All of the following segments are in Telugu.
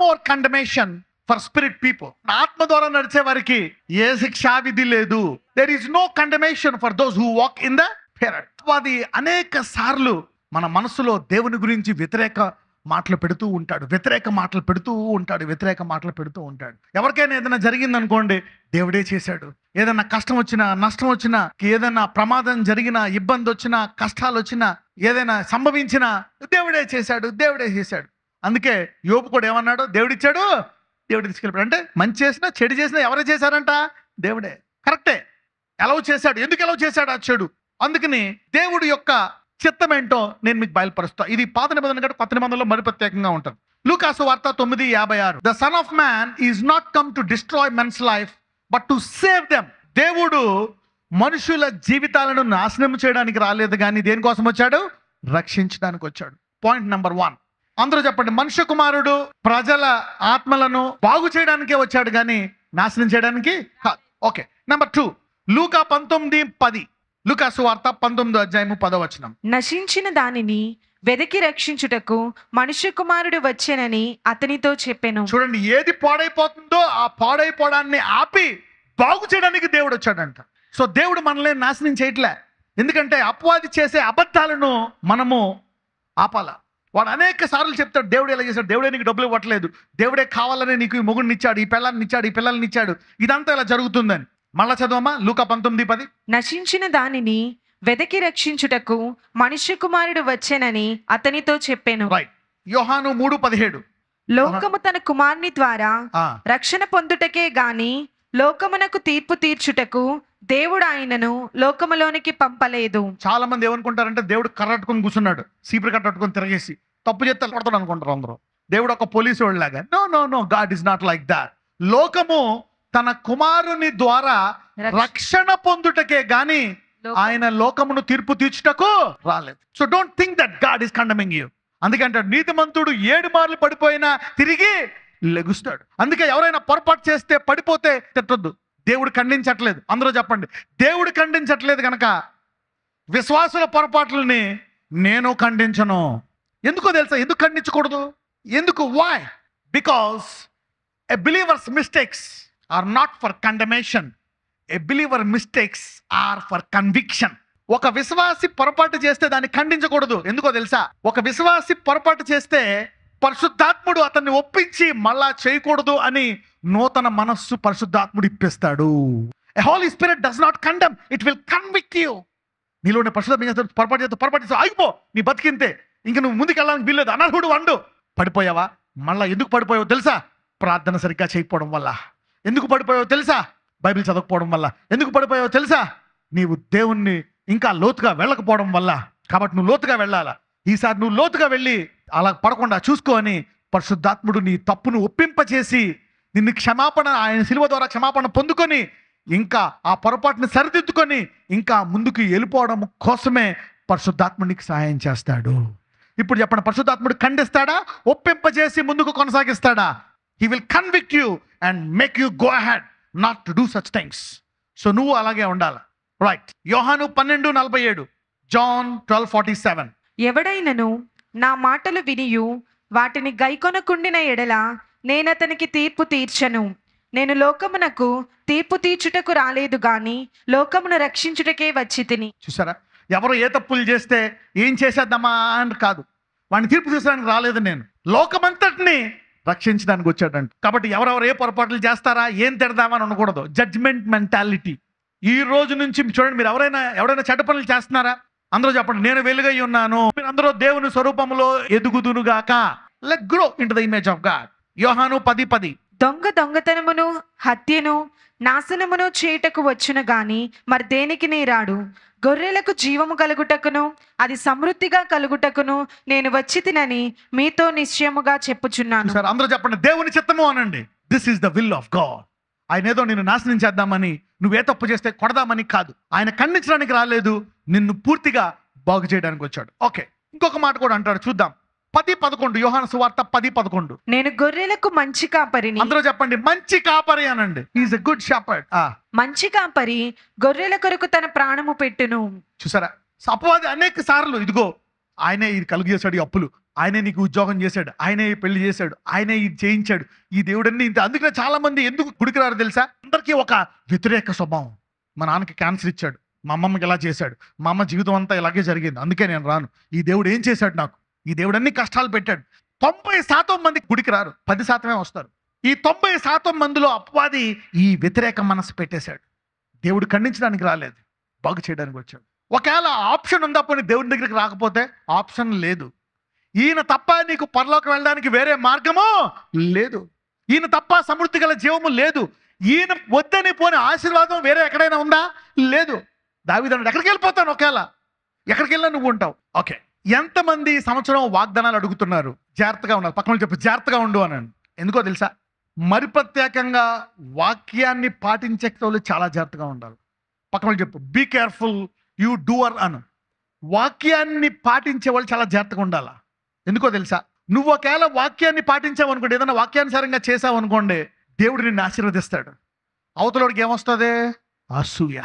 More condemnation for spirit people. ఆత్మ ద్వారా నడిచే వారికి ఏ శిక్షా విధి లేదు. There is no condemnation for those who walk in the spirit. అది అనేక సార్లు మన మనసులో దేవుని గురించి వ్యతిరేక మాటలు పెడుతూ ఉంటాడు, వ్యతిరేక మాటలు పెడుతూ ఉంటాడు. ఎవరికైనా ఏదైనా జరిగిందనుకోండి, దేవుడే చేశాడు. ఏదైనా కష్టం వచ్చినా, నష్టం వచ్చినా, ఏదైనా ప్రమాదం జరిగినా, ఇబ్బంది వచ్చినా, కష్టాలు వచ్చినా, ఏదైనా సంభవించినా దేవుడే చేశాడు. అందుకే యోబు కూడా ఏమన్నాడు? దేవుడిచ్చాడు, దేవుడు తీసుకెళ్ళిపోయాడు. అంటే మంచి చేసినా చెడు చేసినా ఎవరే చేశారంట? దేవుడే. కరెక్టే. ఎందుకు ఎలవ్ చేశాడు ఆ చెడు? అందుకని దేవుడి యొక్క చిత్తం ఏంటో నేను మీకు బయలుపరుస్తా. ఇది పాత నిబంధన కంటే కొత్త నిబంధనలో మరి ప్రత్యేకంగా ఉంటుంది. లూకాసు వార్త 9:56. The son of man is not come to destroy men's life but to save them. దేవుడు మనుషుల జీవితాలను నాశనం చేయడానికి రాలేదు, కానీ దేనికోసం వచ్చాడు? రక్షించడానికి వచ్చాడు. Point number 1. అందరూ చెప్పండి. మనుష్య కుమారుడు ప్రజల ఆత్మలను బాగు చేయడానికే వచ్చాడు, కానీ నాశనం చేయడానికి కాదు. ఓకే. నెంబర్ 2, లూకా 19:10. లూకాసు వార్త 19:10. నశించిన దానిని వెదకి రక్షించుటకు మనుష్య కుమారుడు వచ్చెనని అతనితో చెప్పెను. చూడండి, ఏది పాడైపోతుందో ఆ పాడైపోవడాన్ని ఆపి బాగు చేయడానికి దేవుడు వచ్చాడంట. సో దేవుడు మనల్ని నాశనం చేయట్లే. ఎందుకంటే అపవాది చేసే అబద్ధాలను మనము ఆపాల. వాడు అనేక సార్లు చెప్తాడు, దేవుడు ఎలా చేశాడు, దేవుడే నీకు డబ్బులు ఇవ్వట్లేదు, దేవుడే కావాలని నీకు ఈ మొగుడిని ఇచ్చాడు, ఈ పిల్లల్ని ఇచ్చాడు, ఇదంతా ఇలా జరుగుతుందని. మళ్ళా చదవమ్మా, లూకా 19:10. నశించిన దానిని వెదకి రక్షించుటకు మనుష్య కుమారుడు వచ్చెనని అతనితో చెప్పెను. రైట్. యోహాను 3:17. లోకము తన కుమారుని ద్వారా రక్షణ పొందుటకే గాని లోకమునకు తీర్పు తీర్చుటకు దేవుడు ఆయనను లోకములోనికి పంపలేదు. చాలా మంది ఏమనుకుంటారంటే దేవుడు కర్రట్టుకొని కూర్చున్నాడు, సీపురు కట్టట్టుకొని తిరగేసి తప్పు చేస్తే కొడతాడు అనుకుంటారు అందరూ. దేవుడు ఒక పోలీసు వాళ్ళలాగా. No, God is not like that. లోకము తన కుమారుని ద్వారా రక్షణ పొందుటకే గాని ఆయన లోకమును తీర్పు తీర్చుటకు రాలేదు. So don't think that God is condemning you. అందుకంటే నీతిమంతుడు 7 మార్లు పడిపోయినా తిరిగి లెగుస్తాడు. అందుకే ఎవరైనా పొరపాటు చేస్తే పడిపోతే తిట్టొద్దు. దేవుడు ఖండించట్లేదు. అందరూ చెప్పండి, దేవుడు ఖండించట్లేదు కనుక విశ్వాసుల పొరపాట్లని నేను ఖండించను. ఎందుకో తెలుసా? ఎందుకు ఖండించకూడదు? ఎందుకు? Why? Because a believers mistakes are not for condemnation. A believer mistakes are for conviction. ఒక విశ్వాసి పొరపాటు చేస్తే దాన్ని ఖండించకూడదు. ఎందుకో తెలుసా? ఒక విశ్వాసి పొరపాటు చేస్తే పరిశుద్ధాత్ముడు అతన్ని ఒప్పించి మళ్ళా చేయకూడదు అని నూతన మనస్సు పరిశుద్ధాత్ముడు ఇప్పిస్తాడు. A Holy Spirit does not condemn, it will convict you. నీలోనే పరిశుద్ధ పొరపాటు ఆగిపో, నీ బతికింతే, ఇంక నువ్వు ముందుకు వెళ్ళడానికి వీల్లేదు, అనర్హుడు వండు. పడిపోయావా? మళ్ళా ఎందుకు పడిపోయావో తెలుసా? ప్రార్థన సరిగ్గా చేయకపోవడం వల్ల. ఎందుకు పడిపోయావో తెలుసా? బైబిల్ చదవకపోవడం వల్ల. ఎందుకు పడిపోయావో తెలుసా? నీవు దేవుణ్ణి ఇంకా లోతుగా వెళ్ళకపోవడం వల్ల. కాబట్టి నువ్వు లోతుగా వెళ్ళాలా. ఈసారి నువ్వు లోతుగా వెళ్ళి అలా పడకుండా చూసుకో అని పరిశుద్ధాత్ముడు నీ తప్పును ఒప్పింపచేసి నిన్ను క్షమాపణ, ఆయన శిలువ ద్వారా క్షమాపణ పొందుకొని ఇంకా ఆ పొరపాటుని సరిదిద్దుకొని ఇంకా ముందుకు వెళ్ళిపోవడం కోసమే పరిశుద్ధాత్ముడికి సహాయం చేస్తాడు. ఇప్పుడు చెప్పండి, పరిశుద్ధాత్ముడు ఖండిస్తాడా? ఒప్పింపజేసి ముందుకు కొనసాగిస్తాడా? He will convict you and make you go ahead not to do such things. So నువ్వు అలాగే ఉండాలి. రైట్. యోహాను 12:47. జాన్ 12:47. ఎవడైనను నా మాటలు వినియు వాటిని గైకొనకుండిన ఎడల నేనతనికి తీర్పు తీర్చను. నేను లోకమునకు తీర్పు తీర్చుటకు రాలేదు గాని లోకమును రక్షించుటకే వచ్చి తిని. చూసారా? ఎవరు ఏ తప్పులు చేస్తే ఏం చేసేద్దామా అని కాదు, వాడిని తీర్పు తీర్చడానికి రాలేదు, నేను లోకమంతటిని రక్షించడానికి వచ్చాడంట. కాబట్టి ఎవరెవరు ఏ పొరపాట్లు చేస్తారా, ఏం తిడదామని అనకూడదు. Judgement mentality. ఈ రోజు నుంచి చూడండి, మీరు ఎవరైనా చెడ్డ పనులు చేస్తున్నారా? అందరూ చెప్పండి, నేను వెలుగై ఉన్నాను. మీరు అందరూ దేవుని స్వరూపంలో ఎదుగుదునుగాక. Let grow into the image of God. Yohanu 10:10. దొంగతనమును హత్యను నాశనమును చేయుటకు వచ్చును గాని మరి దేనికి నీ రాడు. గొర్రెలకు జీవము కలుగుటకును అది సమృద్ధిగా కలుగుటకును నేను వచ్చి తినని మీతో నిశ్చయముగా చెప్పుచున్నాను. సార్ అందరూ చెప్పండి, దేవుని చిత్తము అనండి. This is the will of God. ఆయన ఏదో నిన్ను నాశనం చేద్దామని, నువ్వే తప్పు చేస్తే కొడదామని కాదు. ఆయన ఖండించడానికి రాలేదు, నిన్ను పూర్తిగా బాగు చేయడానికి వచ్చాడు. ఓకే, ఇంకొక మాట కూడా అంటాడు, చూద్దాం. 10:11. యోహాను సువార్త 10:11. నేను గొర్రెలకు మంచి కాపరిని. అందరూ చెప్పండి, మంచి కాపరి అనండి. He is a good shepherd. మంచి కాపరి గొర్రెల కొరకు తన ప్రాణము పెట్టును. చూసారా? అపవాది అనేక సార్లు ఇదిగో ఆయనే ఇది కలుగు చేశాడు, ఈ అప్పులు ఆయనే నీకు ఉద్యోగం చేశాడు, ఆయనే ఈ పెళ్లి చేశాడు, ఆయనే ఇది చేయించాడు, ఈ దేవుడన్నీ ఇంత. అందుకనే చాలా మంది ఎందుకు గుడికి రారు తెలుసా? అందరికీ ఒక వ్యతిరేక స్వభావం. మా నాన్నకి క్యాన్సర్ ఇచ్చాడు, మా అమ్మమ్మకి ఇలా చేశాడు, మా అమ్మ జీవితం అంతా ఇలాగే జరిగింది, అందుకే నేను రాను. ఈ దేవుడు ఏం చేశాడు నాకు? ఈ దేవుడు అన్ని కష్టాలు పెట్టాడు. 90% మంది గుడికి రారు, 10% వస్తారు. ఈ 90% మందిలో అపవాది ఈ వ్యతిరేక మనసు పెట్టేశాడు. దేవుడు ఖండించడానికి రాలేదు, బాగు చేయడానికి వచ్చాడు. ఒకవేళ ఆప్షన్ ఉందా పోనీ దేవుడి దగ్గరికి రాకపోతే? ఆప్షన్ లేదు. ఈయన తప్ప నీకు పరలోకం వెళ్ళడానికి వేరే మార్గము లేదు. ఈయన తప్ప సమృద్ధి గల జీవము లేదు. ఈయన వద్దని పోని ఆశీర్వాదం వేరే ఎక్కడైనా ఉందా? లేదు. దావీదు అన్నాడు, ఎక్కడికి వెళ్ళిపోతాను? ఒకవేళ ఎక్కడికి వెళ్ళినా నువ్వు ఉంటావు. ఓకే, ఎంతమంది ఈ సంవత్సరం వాగ్దానాలు అడుగుతున్నారు? జాగ్రత్తగా ఉండాలి. పక్కన చెప్పు, జాగ్రత్తగా ఉండు అన్నాను. ఎందుకో తెలుసా? మరి ప్రత్యేకంగా వాక్యాన్ని పాటించే వాళ్ళు చాలా జాగ్రత్తగా ఉండాలి. పక్కన చెప్పు, బీ కేర్ఫుల్ యూ డూవర్ అను. వాక్యాన్ని పాటించే వాళ్ళు చాలా జాగ్రత్తగా ఉండాలా. ఎందుకో తెలుసా? నువ్వు ఒకవేళ వాక్యాన్ని పాటించావు అనుకోండి, ఏదైనా వాక్యానుసారంగా చేసావు అనుకోండి, దేవుడు నిన్ను ఆశీర్వదిస్తాడు. అవతలోడికి ఏమొస్తుంది? అసూయ,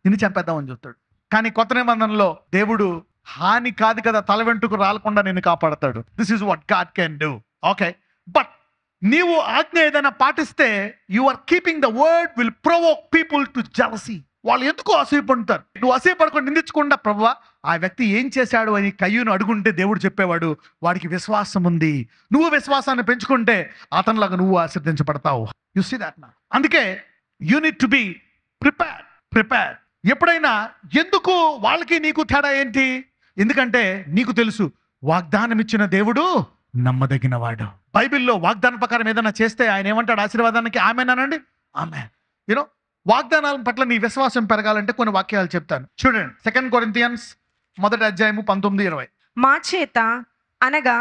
నిన్ను చంపేద్దామని చెప్తాడు. కానీ కొత్త నిబంధనలో దేవుడు హాని కాదు కదా, తల వెంట్రుకు రాలకుండా నిన్ను కాపాడతాడు. This is what God can do. Okay, but నీవు ఆజ్ఞ ఏదైనా పాటిస్తే you are keeping the word will provoke people to jealousy. వాళ్ళు ఎందుకు అసూయ పడతారు? నువ్వు అసూయ పడకుండా నిందించకుండా, ప్రభువా ఆ వ్యక్తి ఏం చేశాడు అని కయ్యూను అడుగుంటే దేవుడు చెప్పేవాడు, వాడికి విశ్వాసం ఉంది. నువ్వు విశ్వాసాన్ని పెంచుకుంటే అతనిలాగా నువ్వు ఆశీర్వదించబడతావు. యు సీ దట్ నా? అందుకే you need to be prepare. ఎప్పుడైనా ఎందుకు వాళ్ళకి నీకు తేడా ఏంటి? ఎందుకంటే నీకు తెలుసు వాగ్దానం ఇచ్చిన దేవుడు నమ్మదగిన వాడు. బైబిల్లో వాగ్దానం ప్రకారం ఏదైనా చేస్తే ఆయన ఏమంటాడు? ఆశీర్వాదానికి ఆమేనండి, ఆమేన్. యూనో, వాగ్దానాల పట్ల నీ విశ్వాసం పెరగాలంటే కొన్ని వాక్యాలు చెప్తాను చూడండి. 2 కొరింథియన్స్ 1:19-20. మా చేత అనగా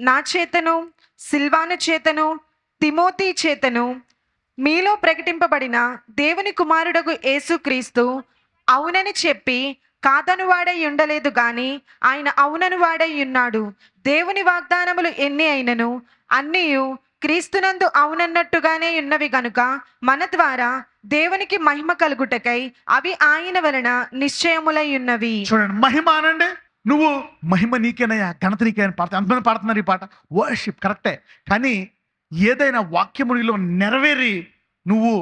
నా చేతను, సిల్వాను చేతను, తిమోతి చేతను మీలో ప్రకటింపబడిన దేవుని కుమారుడగు యేసుక్రీస్తు అవునని చెప్పి కాదను వాడై ఉండలేదు గాని ఆయన అవునను వాడై ఉన్నాడు. దేవుని వాగ్దానములు ఎన్ని అయినను అన్నీయు క్రీస్తునందు అవునన్నట్టుగానే ఉన్నవి గనుక మన ద్వారా దేవునికి మహిమ కలుగుటకై అవి ఆయన వలన నిశ్చయములై ఉన్నవి. చూడండి, మహిమ అనండి. నువ్వు మహిమ నీకేనయ్యా, ఘనత నీకేనా పాడతా. అంతమంది పాడుతున్నారు ఈ పాట, వర్షిప్ కరెక్టే. కానీ ఏదైనా వాక్యమునిలో నెరవేరి నువ్వు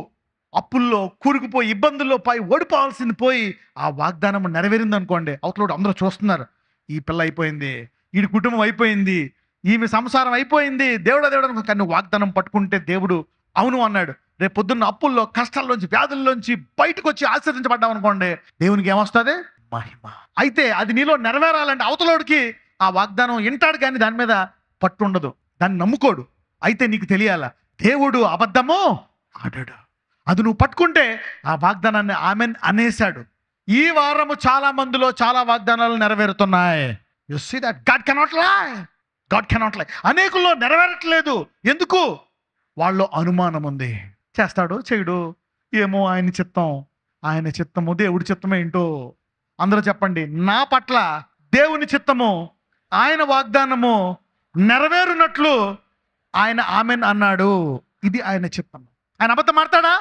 అప్పుల్లో కూరుకుపోయి ఇబ్బందుల్లో పోయి ఓడిపోవాల్సింది పోయి ఆ వాగ్దానం నెరవేరింది అనుకోండి, అవతలోడు అందరూ చూస్తున్నారు, ఈ పిల్ల అయిపోయింది, వీడి కుటుంబం అయిపోయింది, ఈమె సంసారం అయిపోయింది, దేవుడు. కానీ వాగ్దానం పట్టుకుంటే దేవుడు అవును అన్నాడు. రేపు పొద్దున్న అప్పుల్లో, కష్టాల్లోంచి, వ్యాధుల్లోంచి బయటకు వచ్చి ఆశీర్వదించబడ్డాం అనుకోండి, దేవునికి ఏమొస్తుంది? మహిమ. అయితే అది నీలో నెరవేరాలంటే అవతలోడికి ఆ వాగ్దానం వింటాడు కానీ దాని మీద పట్టు ఉండదు, దాన్ని నమ్ముకోడు. అయితే నీకు తెలియాల, దేవుడు అబద్ధమో ఆడాడు. అది నువ్వు పట్టుకుంటే ఆ వాగ్దానాన్ని ఆమెన్ అనేశాడు. ఈ వారము చాలా మందిలో చాలా వాగ్దానాలు నెరవేరుతున్నాయి. You see that God cannot lie. అనేకుల్లో నెరవేరట్లేదు. ఎందుకు? వాళ్ళు అనుమానం ఉంది. చేస్తాడు, చేయడు, ఏమో ఆయన చిత్తము, దేవుడి చిత్తమే ఏంటో. అందరూ చెప్పండి, నా పట్ల దేవుని చిత్తము, ఆయన వాగ్దానము నెరవేరునట్లు ఆయన ఆమెన్ అన్నాడు. ఇది ఆయన చిత్తము. ఆయన అబద్ధం ఆడతాడా?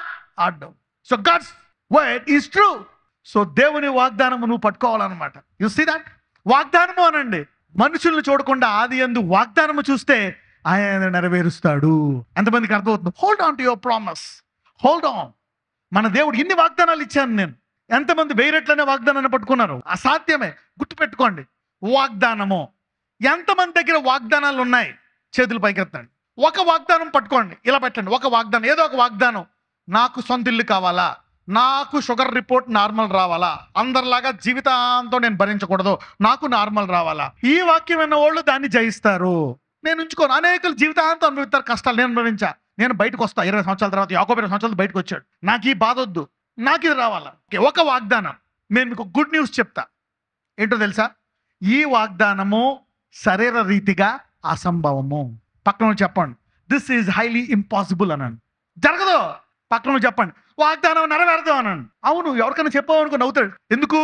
ఆడ్డం. So God's word is true. So దేవుని వాగ్దానము నువ్వు పట్టుకోవాలన్నమాట. You see that? వాగ్దానము అనండి. మనుషుల్ని చూడకుండా ఆది యందు వాగ్దానము చూస్తే ఆయన నెరవేరుస్తాడు. ఎంతమందికి అర్థమవుతుంది? Hold on to your promise. Hold on. మన దేవుడు ఇన్ని వాగ్దానాలు ఇచ్చాను నేను. ఎంతమంది 1000 రెట్లనే వాగ్దానాన్ని పట్టుకున్నారు? అసాధ్యమే. గుర్తుపెట్టుకోండి, వాగ్దానము. ఎంతమంది దగ్గర వాగ్దానాలు ఉన్నాయి? చేతులు పైకెత్తండి. ఒక వాగ్దానం పట్టుకోండి, ఇలా పెట్టండి. ఒక వాగ్దానం, ఏదో ఒక వాగ్దానం. నాకు సొంత ఇల్లు కావాలా, నాకు షుగర్ రిపోర్ట్ నార్మల్ రావాలా, అందరిలాగా జీవితాంతం నేను భరించకూడదు, నాకు నార్మల్ రావాలా. ఈ వాక్యం విన్న వాళ్ళు దాన్ని జయిస్తారు. నేను ఉంచుకోను. అనేకులు జీవితాంతం అనుభవిస్తారు కష్టాలు. నేను అనుభవించా. నేను బయటకు వస్తా 20 సంవత్సరాల తర్వాత. యాకోబు 20 సంవత్సరాలు బయటకు వచ్చాడు. నాకు ఈ బాధ వద్దు, నాకు ఇది రావాలా. ఒక వాగ్దానం. నేను మీకు గుడ్ న్యూస్ చెప్తా. ఏంటో తెలుసా? ఈ వాగ్దానము శరీర రీతిగా అసంభవము. పక్కన చెప్పండి, దిస్ ఈజ్ హైలీ ఇంపాసిబుల్ అనండి. జరగదు. పక్కన చెప్పండి, వాగ్దానం నెరవేరదు అనండి. అవును, ఎవరికైనా చెప్పావనుకో నవ్వుతాడు. ఎందుకు?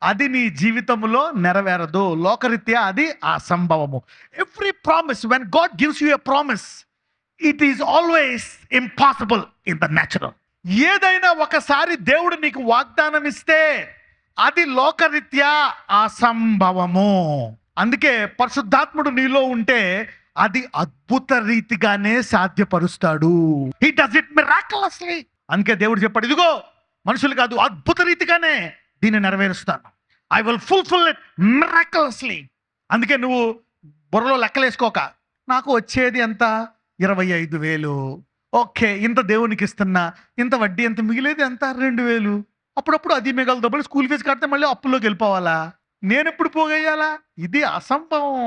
అది నీ జీవితంలో నెరవేరదు. లోకరీత్యా అది అసంభవము. Every promise, when God gives you a promise, it is always impossible in the natural. ఏదైనా ఒకసారి దేవుడు నీకు వాగ్దానం ఇస్తే అది లోకరీత్యా అసంభవము. అందుకే పరిశుద్ధాత్ముడు నీలో ఉంటే అది అద్భుత రీతిగానే సాధ్యపరుస్తాడు. He does it miraculously. అందుకే దేవుడు చెప్పాడు, ఇదిగో మనుషులు కాదు, అద్భుత రీతిగానే దీన్ని నెరవేరుస్తాను. I will fulfil it miraculously. అందుకే నువ్వు బుర్రలో లెక్కలేసుకోక, నాకు వచ్చేది ఎంత, 25,000, ఓకే, ఇంత దేవునికి ఇస్తున్నా, ఇంత వడ్డీ ఎంత, మిగిలేది ఎంత, 2,000. అప్పుడప్పుడు అది మిగలదు, మళ్ళీ స్కూల్ ఫీజు కడితే మళ్ళీ అప్పుల్లోకి వెళ్ళిపోవాలా, నేను ఎప్పుడు పోగేయాలా? ఇది అసంభవం,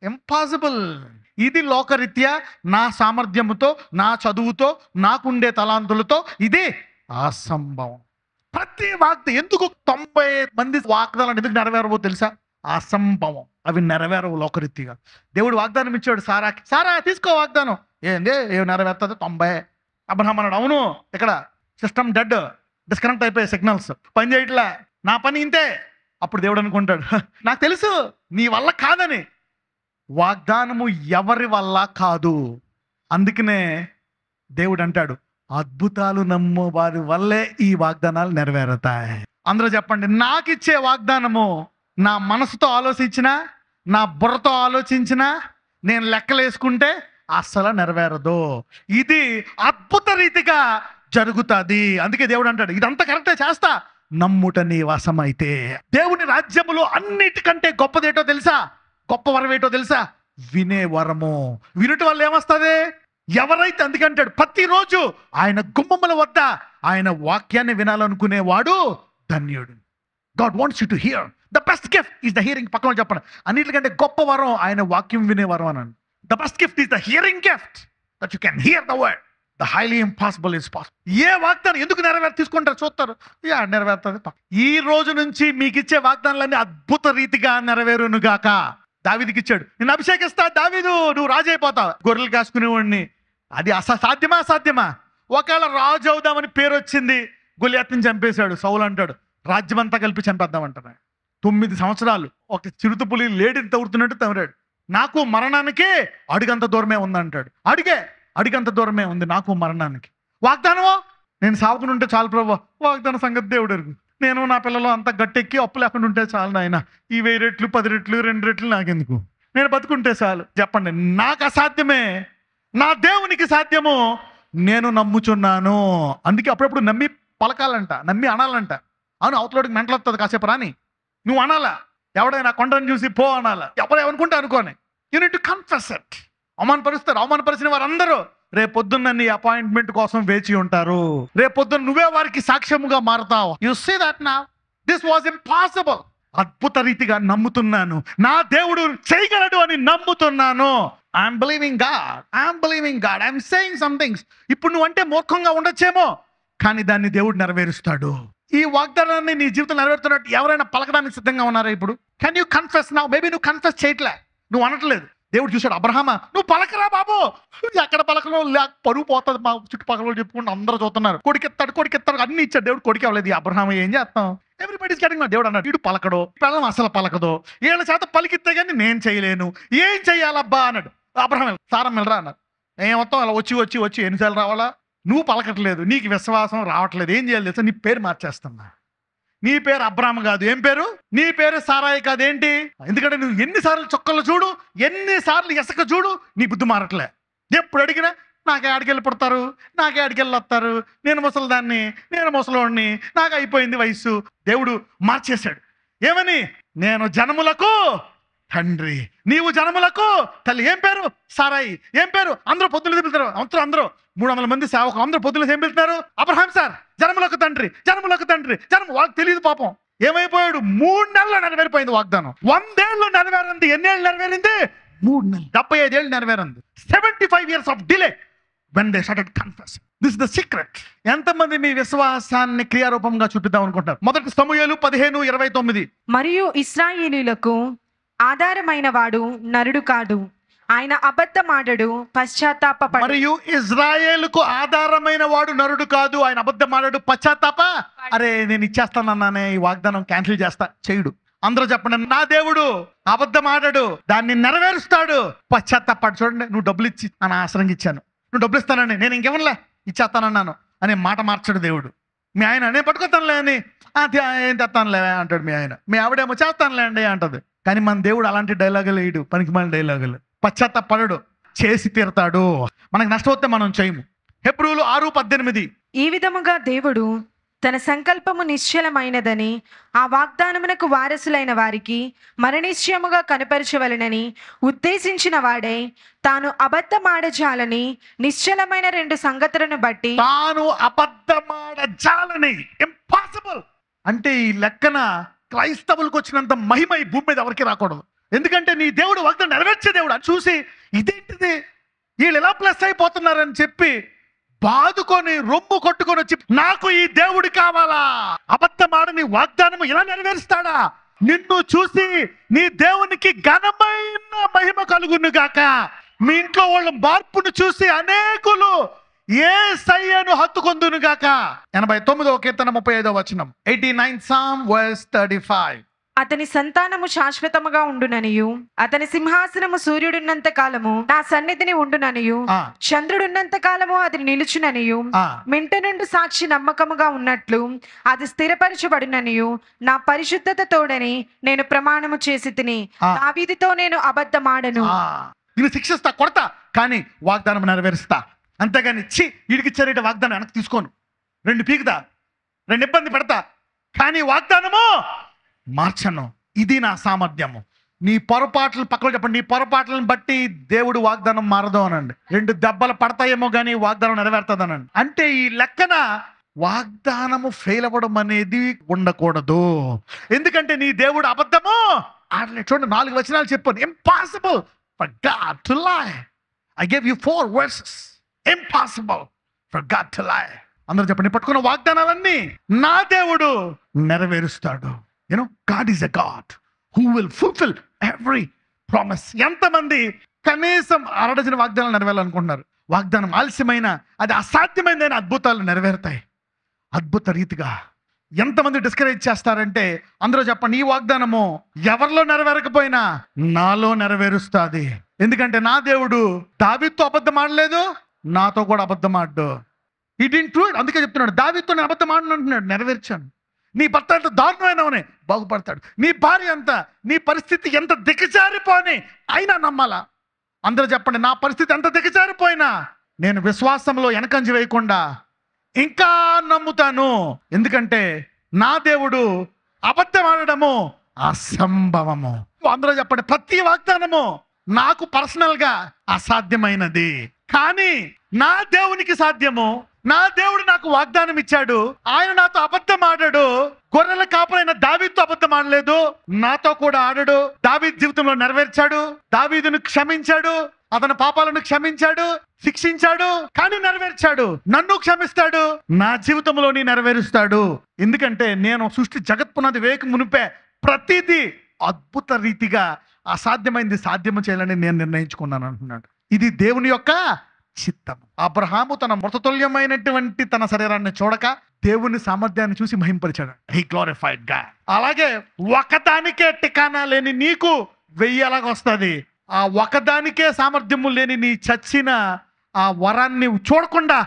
ఇంపాసిబుల్. ఇది లోకరీత్యా నా సామర్థ్యముతో, నా చదువుతో, నాకుండే తలాంతులతో ఇది అసంభవం. ప్రతి ఎందుకు 90 మంది వాగ్దానాలు ఎందుకు నెరవేరవో తెలుసా? అసంభవం. అవి నెరవేరవు లోకరీతిగా. దేవుడు వాగ్దానం ఇచ్చాడు సారాకి, సారా తీసుకో వాగ్దానం. ఏంది, ఏం నెరవేరుతుంది? 90. అబ్రహాం అన్నాడు, అవును, ఇక్కడ సిస్టమ్ డెడ్, డిస్కనెక్ట్ అయిపోయాయి, సిగ్నల్స్ పని చేయట్లే, నా పని ఇంతే. అప్పుడు దేవుడు అనుకుంటాడు, నాకు తెలుసు నీ వల్ల కాదని. వాగ్దానము ఎవరి వల్ల కాదు. అందుకనే దేవుడు అంటాడు, అద్భుతాలు నమ్ము వారి వల్లే ఈ వాగ్దానాలు నెరవేరుతాయి. అందరూ చెప్పండి, నాకు ఇచ్చే వాగ్దానము నా మనసుతో ఆలోచించినా, నా బుర్రతో ఆలోచించినా, నేను లెక్కలేసుకుంటే అస్సలు నెరవేరదు. ఇది అద్భుత రీతిగా జరుగుతుంది. అందుకే దేవుడు అంటాడు, ఇదంతా కరెక్టే చేస్తా, నమ్ముట నీ వశమైతే. దేవుని రాజ్యములో అన్నిటికంటే గొప్పదేటో తెలుసా? గొప్ప వరం ఏంటో తెలుసా? వినే వరము. వినుట వల్ల ఏమొస్తుంది? ఎవరైతే, అందుకంటాడు ప్రతిరోజు ఆయన గుమ్మముల వద్ద ఆయన వాక్యాన్ని వినాలనుకునేవాడు ధన్యుడు. God wants you to hear. The best gift is the hearing. పక్కన చెప్పండి, అన్నిటికంటే గొప్ప వరం ఆయన వాక్యం వినే వరం అనండి. The best gift is the hearing gift, that you can hear the word. The highly impossible is possible. ఏ వాగ్దానం ఎందుకు తీసుకుంటారు, చూస్తారు, నెరవేరుతుంది. ఈ రోజు నుంచి మీకు ఇచ్చే వాగ్దానాలన్నీ అద్భుత రీతిగా నెరవేరును గాక. దావీదుకి ఇచ్చాడు, నేను అభిషేకిస్తా, దావీదు నువ్వు రాజు అయిపోతావు. గొర్రెలు కాసుకునేవాడిని. అది సాధ్యమా? ఒకవేళ రాజు అవుదామని పేరు వచ్చింది, గొలియాతుని చంపేశాడు. సౌలు అంటాడు, రాజ్యమంతా కలిపి చంపేద్దామంటారు. 9 సంవత్సరాలు ఒక చిరుత పులి లేడిని తవ్వుతున్నట్టు తవ్వాడు. నాకు మరణానికే అడుగంత దూరమే ఉందంటాడు. అడిగంత దూరమే ఉంది నాకు మరణానికి. వాగ్దానమో, నేను సాగుతుంటే చాలు ప్రభు, వాగ్దాన సంగతి దేవుడు ఎరుగు. నేను నా పిల్లలు అంతా గట్టెక్కి అప్పు లేకుండా ఉంటే చాలు నాయన. ఈ 1000 రెట్లు 10 రెట్లు 2 రెట్లు నాకెందుకు, నేను బతుకుంటే చాలు. చెప్పండి, నాకు అసాధ్యమే, నా దేవునికి సాధ్యము, నేను నమ్ముచున్నాను. అందుకే అప్పుడప్పుడు నమ్మి పలకాలంట, నమ్మి అనాలంట. అవును, అవతలోడికి మెంటలు వస్తుంది, కాసేపు రాని నువ్వు అనాలా. ఎవడైనా కొండను చూసి పో అనాలా. ఎవరేమనుకుంటే అనుకోని. You need to confess it. అవమానపరిచిన వారందరూ రేపొద్దున్న నీ అపాయింట్మెంట్ కోసం వేచి ఉంటారు. రేపొద్దున్న నువ్వే వారికి సాక్ష్యముగా మారుతావు. You see that now. This was impossible. అద్భుత రీతిగా నమ్ముతున్నాను, నా దేవుడు చేయగలడు అని నమ్ముతున్నాను. I'm believing God. I'm saying some things. ఇప్పుడు నువ్వు అంటే మూర్ఖంగా ఉండొచ్చేమో, కానీ దాన్ని దేవుడు నెరవేరుస్తాడు. ఈ వాగ్దానాన్ని నీ జీవితం నెరవేరుతున్నట్టు ఎవరైనా పలకడానికి సిద్ధంగా ఉన్నారా ఇప్పుడు? Can you confess now? Maybe నువ్వు కన్ఫెస్ చేయట్లే, నువ్వు అనట్లేదు. దేవుడు చూశాడు, అబ్రహామా నువ్వు పలకరా బాబు. ఎక్కడ పలకలో పరువు పోతుంది, మా చుట్టుపక్కల చెప్పుకుంటూ అందరూ చూస్తున్నారు. కొడుకెత్తాడు అన్ని ఇచ్చాడు దేవుడు. కొడుకు అవ్వలేదు. ఈ అబ్రహాం ఏం చేస్తాం? Everybody's getting. దేవుడు అన్నాడు, వీడు పలకడు, పిల్లలు అసలు పలకదు, వీళ్ళ చేత పలికితే కానీ నేను చేయలేను, ఏం చెయ్యాలబ్బా అన్నాడు. అబ్రహాం సారం వెళ్ళరా అన్నారు. ఏమొత్తం అలా వచ్చి ఎన్నిసార్లు రావాలా? నువ్వు పలకట్లేదు, నీకు విశ్వాసం రావట్లేదు, ఏం చేయాలి తెలుసా? నీ పేరు మార్చేస్తున్నా. నీ పేరు అబ్రాహం కాదు, ఏం పేరు? నీ పేరు సారాయి కాదు. ఏంటి? ఎందుకంటే నువ్వు ఎన్నిసార్లు చొక్కలు చూడు, ఎన్నిసార్లు ఇసుక చూడు, నీ బుద్ధి మారట్లే. ఎప్పుడు అడిగినా నాకే ఆడికెళ్ళి పుడతారు, నాకే ఆడికెళ్ళి వస్తారు, నేను ముసలిదాన్ని, నేను ముసలోడిని, నాకు అయిపోయింది వయస్సు. దేవుడు మార్చేశాడు. ఏమని? నేను జనములకు తండ్రి, నీవు జనములకు తల్లి. ఏం పేరు? సారాయి. ఏం పేరు? అందరూ పొద్దులు పిలుతారు. అందరూ 300 మంది సేవకులు అందరూ పొద్దులు ఏం పిలుతున్నారు? అబ్రహాం సార్, జనములకు తండ్రి. వాళ్ళకి తెలియదు పాపం. ఏమైపోయాడు? 3 నెలలు నెరవేరిపోయింది వాగ్దానం. 100 ఏళ్ళు నెరవేరింది. ఎన్ని ఏళ్ళు నెరవేరింది? 3 నెలలు. 75 ఏళ్ళు నెరవేరింది. 75 years of delay when they started confessing. This is the secret. ఎంతమంది మీ విశ్వాసాన్ని క్రియారూపంగా చూపిద్దాం అనుకుంటారు? మొదటి సమూయేలు 15:29. మరియు ఇశ్రాయేలీయులకు ఆధారమైన వాడు నరుడు కాడు, ఆయన అబద్ధమాడడు, పశ్చాత్తాపపడు. మరియు ఇజ్రాయేలుకు ఆధారమైన వాడు నరుడు కాదు, ఆయన అబద్ధమాడడు, పశ్చాత్తాప. అరే నేను ఇచ్చేస్తానన్నానే, ఈ వాగ్దానం క్యాన్సిల్ చేస్తా, చేయుడు. అందరూ చెప్పండి, నా దేవుడు అబద్ధమాడడు, దాన్ని నెరవేరుస్తాడు, పశ్చాత్తాపడు. చూడండి, నువ్వు డబ్బులు ఇచ్చి నన్ను ఆశ్రయంగా ఇచ్చాను, నువ్వు డబ్బులు ఇస్తానని నేను ఇంకేమనలే, ఇచ్చేస్తానన్నాను అనే మాట మార్చాడు దేవుడు. మీ ఆయన నేను పట్టుకొస్తానులే అని, ఏం తెస్తానులే అంటాడు మీ ఆయన. మీ ఆవిడేమో చేస్తానులే అండి అంటది. కానీ మన దేవుడు అలాంటి డైలాగులు వేయడు, పనికిమాలిన డైలాగులు. పశ్చాత్తాపడడు, చేసి తీరతాడు. మనకు నష్టం వస్తే మనం చేయము. హెబ్రీయులు 6:18. ఈ విధముగా దేవుడు తన సంకల్పము నిశ్చలమైనదని ఆ వాగ్దానమునకు వారసులైన వారికి మరణిశ్చయముగా కనపరచవలెనని ఉద్దేశించిన వాడే తాను అబద్ధమాడజాలని నిశ్చలమైన 2 సంగతులను బట్టి తాను అబద్ధమాడజాలని. ఇంపాసిబుల్ అంటే ఈ లెక్కన క్రైస్తవులకు వచ్చినంత మహిమ ఈ భూమి మీద ఎవరికి రాకూడదు. ఎందుకంటే నీ దేవుడు వాగ్దానం నెరవేర్చే దేవుడు. అది చూసి ఇదేంటిది, వీళ్ళు ఎలా ప్లస్ అయిపోతున్నారని చెప్పి బాదుకొని రొమ్ము కొట్టుకొని వచ్చి నాకు ఈ దేవుడు కావాలా, అబద్ధమాడని వాగ్దానము ఇలా నెరవేరుస్తాడా, నిన్ను చూసి నీ దేవునికి ఘనమైన మహిమ కలుగును గాక. మీ ఇంట్లో వాళ్ళ మార్పును చూసి అనేకులు యేసయ్యను హత్తుకొందును గాక. 89వ కీర్తన 35వ వచనం. 89 Psalm verse 35. అతని సంతానము శాశ్వతముగా ఉండుననియు అతని సింహాసనము సూర్యుడున్నంత కాలము నా సన్నిధిని ఉండుననియు చంద్రుడున్నంత కాలము అది నిలుచుననియు మింట నుండి సాక్షి నమ్మకముగా ఉన్నట్లు అది స్థిరపరచబడిననియు నా పరిశుద్ధత తోడని నేను ప్రమాణము చేసి తిని దావీదుతో నేను అబద్ధమాడను. నేను శిక్షిస్తా, కొడతా, కానీ వాగ్దానం నెరవేరుస్తా. అంతేగాని వీడికి ఇచ్చారేట వాగ్దానం వెనక్కి తీసుకోను, 2 పీకుతా, 2 ఇబ్బంది పెడతా, కానీ వాగ్దానము మార్చను. ఇది నా సామర్థ్యము. నీ పొరపాట్లు పక్కన చెప్పండి. నీ పొరపాట్లను బట్టి దేవుడు వాగ్దానం మారదు అనండి. 2 దెబ్బలు పడతాయేమో కానీ వాగ్దానం నెరవేరుతుంది అనండి. అంటే ఈ లెక్కన వాగ్దానము ఫెయిల్ అవ్వడం అనేది ఉండకూడదు. ఎందుకంటే నీ దేవుడు అబద్ధము ఆడలే. చూడండి 4 వచనాలు చెప్పాను. Impossible for God to lie. I gave you 4 verses. Impossible for God to lie. అందరూ చెప్పండి, పట్టుకున్న వాగ్దానాలన్నీ నా దేవుడు నెరవేరుస్తాడు. God is a God who will fulfill every promise. ఎంతమంది కనీసం 6 డజన్ వాగ్దానాలు నెరవేరాలనుకుంటున్నారు? వాగ్దానం ఆలస్యమైన, అది అసాధ్యమైనదైన అద్భుతాలు నెరవేరుతాయి అద్భుత రీతిగా. ఎంతమంది డిస్కరేజ్ చేస్తారంటే అందరూ చెప్పండి, ఈ వాగ్దానము ఎవరిలో నెరవేరకపోయినా నాలో నెరవేరుస్తుంది. ఎందుకంటే నా దేవుడు దావీదుతో అబద్ధం ఆడలేదు, నాతో కూడా అబద్ధం ఆడ్డు. He didn't do it. అందుకే చెప్తున్నాడు, దావీదుతో నేను అబద్ధం ఆడను అంటున్నాడు, నెరవేర్చాను. నీ భర్త అంత దారుణమైనవనే బాగుపడతాడు. నీ భార్య అంతా, నీ పరిస్థితి ఎంత దిగజారిపోని అయినా నమ్మాలా. అందరూ చెప్పండి, నా పరిస్థితి ఎంత దిగజారిపోయినా నేను విశ్వాసంలో వెనకంజ వేయకుండా ఇంకా నమ్ముతాను. ఎందుకంటే నా దేవుడు అబద్ధం ఆడడము అసంభవము. అందరూ చెప్పండి, ప్రతి వాగ్దానము నాకు పర్సనల్ గా అసాధ్యమైనది, కానీ నా దేవునికి సాధ్యము. నా దేవుడు నాకు వాగ్దానం ఇచ్చాడు, ఆయన నాతో అబద్ధం ఆడాడు. గొర్రెల కాపరైన దావీదుతో అబద్ధం ఆడలేదు, నాతో కూడా ఆడాడు. దావీదు జీవితంలో నెరవేర్చాడు, దావీదును క్షమించాడు, అతని పాపాలను క్షమించాడు, శిక్షించాడు, కానీ నెరవేర్చాడు. నన్ను క్షమిస్తాడు, నా జీవితంలోని నెరవేరుస్తాడు. ఎందుకంటే నేను సృష్టి జగత్పునాది వేయక మునిపే ప్రతిదీ అద్భుత రీతిగా అసాధ్యమైంది సాధ్యము చేయాలని నేను నిర్ణయించుకున్నాను అంటున్నాడు. ఇది దేవుని యొక్క చిత్తము. అబ్రహాము తన మృతతుల్యమైనటువంటి తన శరీరాన్ని చూడక దేవుని సామర్థ్యాన్ని చూసి మహింపరిచాడు. He glorified God. అలాగే ఒకదానికే టికానా లేని నీకు 1000 ఎలాగొస్తుంది? ఆ ఒకదానికే సామర్థ్యము లేని నీ చచ్చిన ఆ వరాన్ని చూడకుండా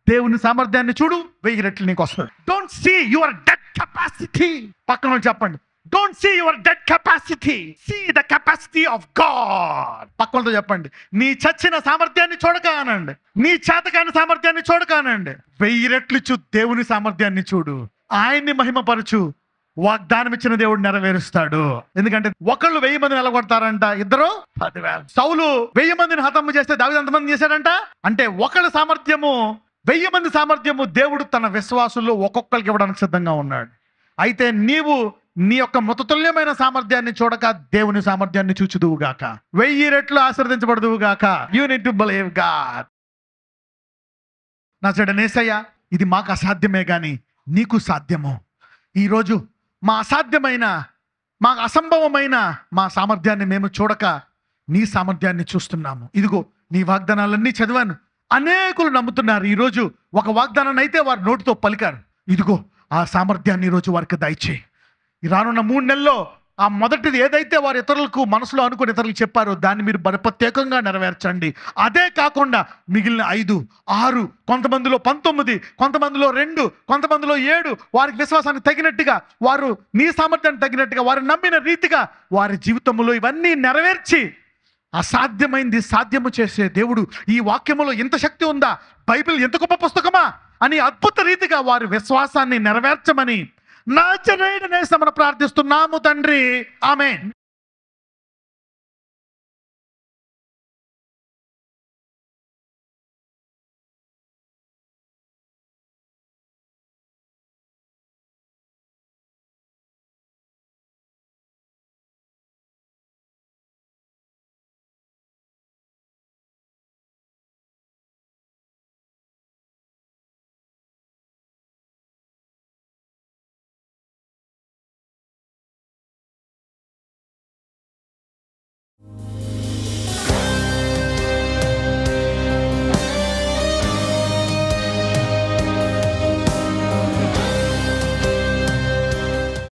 దేవుని సామర్థ్యాన్ని చూడు, 1000 రెట్లు నీకు వస్తుంది. Don't see your dead capacity. పక్కన చెప్పండి, don't see your dead capacity, see the capacity of God. పక్కనతో చెప్పండి, నీ చచ్చిన సామర్థ్యాన్ని చూడక అనండి, నీ చేతకాని సామర్థ్యాన్ని చూడక అనండి, 1000 రెట్లు దేవుని సామర్థ్యాన్ని చూడు, ఆయన్ని మహిమపరచు. వాగ్దానం ఇచ్చిన దేవుడు నెరవేరుస్తాడు. ఎందుకంటే ఒకళ్ళు 1000 మందిని నిలగొడతారంట, ఇద్దరు 10,000. సౌలు 1000 మందిని హతము చేస్తే దావీదు ఎంతమంది చేశాడంట? అంటే ఒకళ్ళ సామర్థ్యము, 1000 మంది సామర్థ్యము దేవుడు తన విశ్వాసుల్లో ఒక్కొక్కరికి ఇవ్వడానికి సిద్ధంగా ఉన్నాడు. అయితే నీవు నీ యొక్క మృతతుల్యమైన సామర్థ్యాన్ని చూడక దేవుని సామర్థ్యాన్ని చూచుదువుగాక, 1000 రెట్లు ఆశీర్వదించబడుదువుగాక. You need to believe God. నా చెడనేసయ్య, ఇది మాకు అసాధ్యమే కానీ నీకు సాధ్యము. ఈరోజు మా అసాధ్యమైన, మా అసంభవమైన మా సామర్థ్యాన్ని మేము చూడక నీ సామర్థ్యాన్ని చూస్తున్నాము. ఇదిగో నీ వాగ్దానాలన్నీ చదివాను, అనేకులు నమ్ముతున్నారు. ఈరోజు ఒక వాగ్దానాన్ని అయితే వారి నోటితో పలికారు. ఇదిగో ఆ సామర్థ్యాన్ని ఈరోజు వారికి దయచేయి. రానున్న 3 నెలల్లో ఆ మొదటిది ఏదైతే వారు ఇతరులకు మనసులో అనుకుని ఇతరులకు చెప్పారో దాన్ని మీరు ప్రత్యేకంగా నెరవేర్చండి. అదే కాకుండా మిగిలిన 5, 6, కొంతమందిలో 19, కొంతమందిలో 2, కొంతమందిలో 7 వారికి విశ్వాసానికి తగినట్టుగా, వారు నీ సామర్థ్యానికి తగినట్టుగా, వారు నమ్మిన రీతిగా వారి జీవితంలో ఇవన్నీ నెరవేర్చి అసాధ్యమైంది సాధ్యము చేసే దేవుడు. ఈ వాక్యములో ఇంత శక్తి ఉందా, బైబిల్ ఎంత గొప్ప పుస్తకమా అని అద్భుత రీతిగా వారి విశ్వాసాన్ని నెరవేర్చమని నజరేయుడైన యేసునామమున ప్రార్థిస్తున్నాము తండ్రి. ఆమేన్.